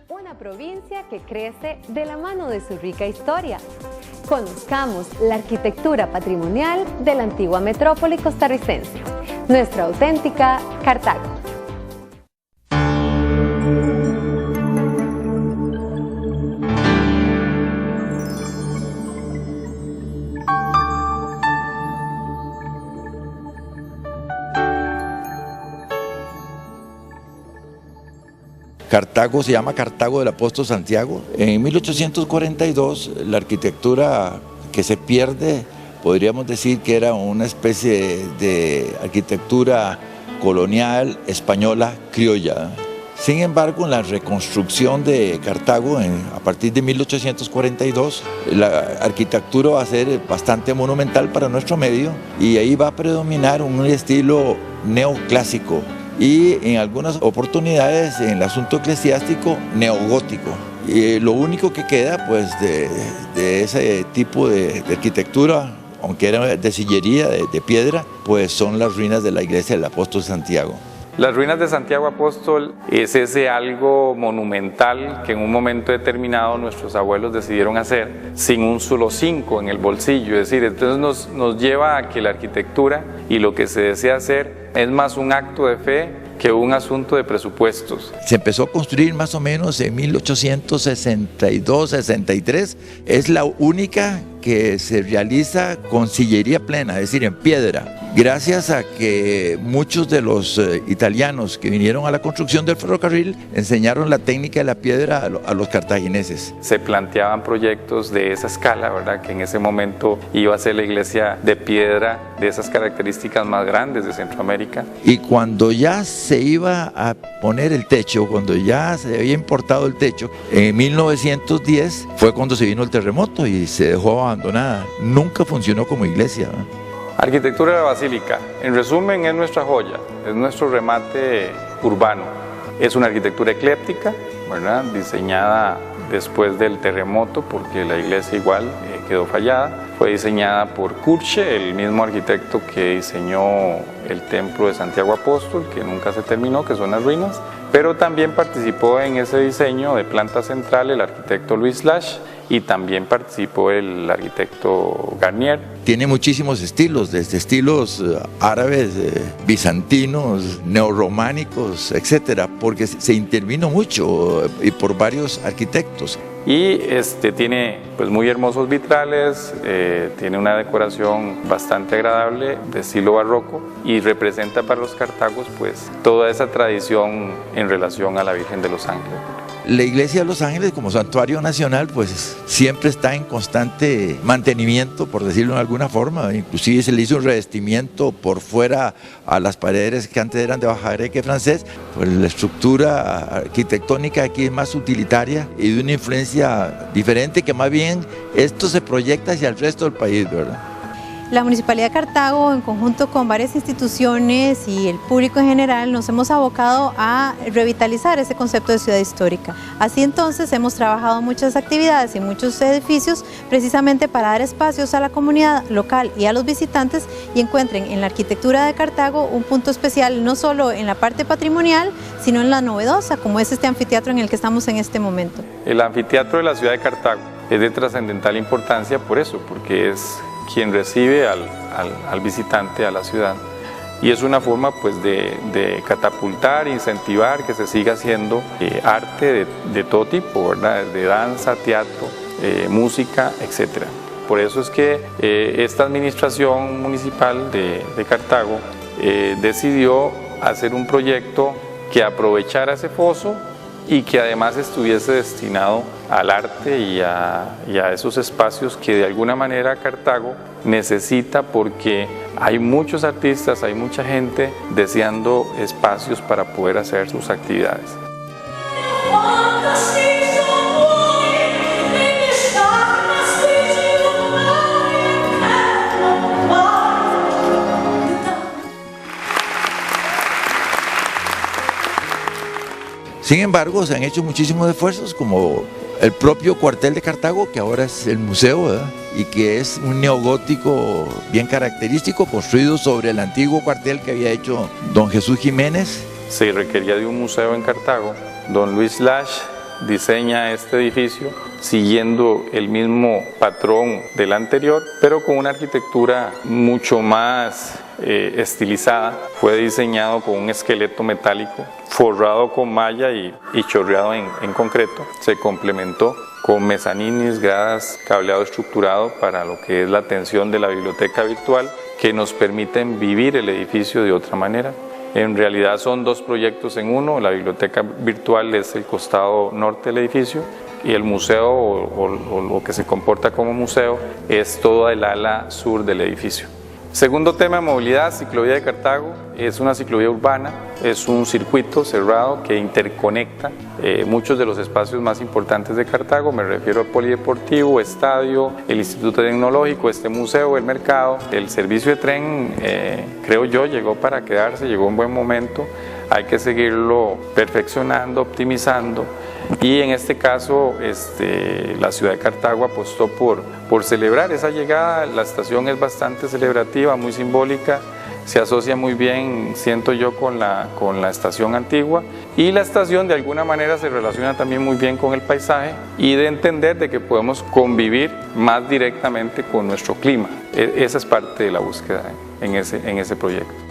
una provincia que crece de la mano de su rica historia. Conozcamos la arquitectura patrimonial de la antigua metrópoli costarricense, nuestra auténtica Cartago. Cartago se llama Cartago del Apóstol Santiago. En 1842 la arquitectura que se pierde, podríamos decir que era una especie de arquitectura colonial, española, criolla. Sin embargo, en la reconstrucción de Cartago, a partir de 1842, la arquitectura va a ser bastante monumental para nuestro medio y ahí va a predominar un estilo neoclásico. Y en algunas oportunidades en el asunto eclesiástico neogótico. Y lo único que queda pues de ese tipo de arquitectura, aunque era de sillería, de piedra, pues son las ruinas de la iglesia del Apóstol Santiago. Las ruinas de Santiago Apóstol es ese algo monumental que en un momento determinado nuestros abuelos decidieron hacer sin un solo 5 en el bolsillo. Es decir, entonces nos lleva a que la arquitectura y lo que se desea hacer es más un acto de fe que un asunto de presupuestos. Se empezó a construir más o menos en 1862-63. Es la única que se realiza con sillería plena, es decir, en piedra. Gracias a que muchos de los italianos que vinieron a la construcción del ferrocarril enseñaron la técnica de la piedra a los cartagineses. Se planteaban proyectos de esa escala, ¿verdad? Que en ese momento iba a ser la iglesia de piedra de esas características más grandes de Centroamérica. Y cuando ya se iba a poner el techo, cuando ya se había importado el techo, en 1910 fue cuando se vino el terremoto y se dejó abandonada. Nunca funcionó como iglesia, ¿no? Arquitectura de la Basílica, en resumen, es nuestra joya, es nuestro remate urbano. Es una arquitectura ecléptica, ¿verdad? Diseñada después del terremoto, porque la iglesia igual quedó fallada. Fue diseñada por Curche, el mismo arquitecto que diseñó el templo de Santiago Apóstol, que nunca se terminó, que son las ruinas. Pero también participó en ese diseño de planta central el arquitecto Luis Lash, y también participó el arquitecto Garnier. Tiene muchísimos estilos, desde estilos árabes, bizantinos, neorrománicos, etcétera, porque se intervino mucho y por varios arquitectos. Y tiene pues muy hermosos vitrales, tiene una decoración bastante agradable de estilo barroco y representa para los cartagos pues toda esa tradición en relación a la Virgen de los Ángeles. La iglesia de Los Ángeles como santuario nacional pues siempre está en constante mantenimiento, por decirlo de alguna forma. Inclusive se le hizo un revestimiento por fuera a las paredes que antes eran de bajareque francés. Pues la estructura arquitectónica aquí es más utilitaria y de una influencia diferente, que más bien esto se proyecta hacia el resto del país, ¿verdad? La Municipalidad de Cartago, en conjunto con varias instituciones y el público en general, nos hemos abocado a revitalizar ese concepto de ciudad histórica. Así entonces hemos trabajado muchas actividades y muchos edificios precisamente para dar espacios a la comunidad local y a los visitantes y encuentren en la arquitectura de Cartago un punto especial no solo en la parte patrimonial, sino en la novedosa, como es este anfiteatro en el que estamos en este momento. El anfiteatro de la ciudad de Cartago es de trascendental importancia por eso, porque es quien recibe al visitante a la ciudad y es una forma pues de catapultar, incentivar que se siga haciendo arte de todo tipo, ¿verdad? De danza, teatro, música, etc. Por eso es que esta administración municipal de Cartago decidió hacer un proyecto que aprovechara ese foso y que además estuviese destinado al arte y a esos espacios que de alguna manera Cartago necesita, porque hay muchos artistas, hay mucha gente deseando espacios para poder hacer sus actividades. Sin embargo, se han hecho muchísimos esfuerzos, como el propio cuartel de Cartago, que ahora es el museo, ¿verdad? Y que es un neogótico bien característico, construido sobre el antiguo cuartel que había hecho don Jesús Jiménez. Se requería de un museo en Cartago. Don Luis Lash diseña este edificio siguiendo el mismo patrón del anterior, pero con una arquitectura mucho más estilizada. Fue diseñado con un esqueleto metálico forrado con malla y chorreado en concreto. Se complementó con mezaninis, gradas, cableado estructurado para lo que es la atención de la biblioteca virtual, que nos permiten vivir el edificio de otra manera. En realidad son dos proyectos en uno. La biblioteca virtual es el costado norte del edificio y el museo o lo que se comporta como museo es toda el ala sur del edificio. Segundo tema, movilidad, ciclovía de Cartago. Es una ciclovía urbana, es un circuito cerrado que interconecta muchos de los espacios más importantes de Cartago. Me refiero al polideportivo, estadio, el Instituto Tecnológico, este museo, el mercado. El servicio de tren, creo yo, llegó para quedarse, llegó en buen momento. Hay que seguirlo perfeccionando, optimizando. Y en este caso, la ciudad de Cartago apostó por celebrar esa llegada. La estación es bastante celebrativa, muy simbólica, se asocia muy bien, siento yo, con la estación antigua, y la estación de alguna manera se relaciona también muy bien con el paisaje y de entender de que podemos convivir más directamente con nuestro clima. Esa es parte de la búsqueda en ese proyecto.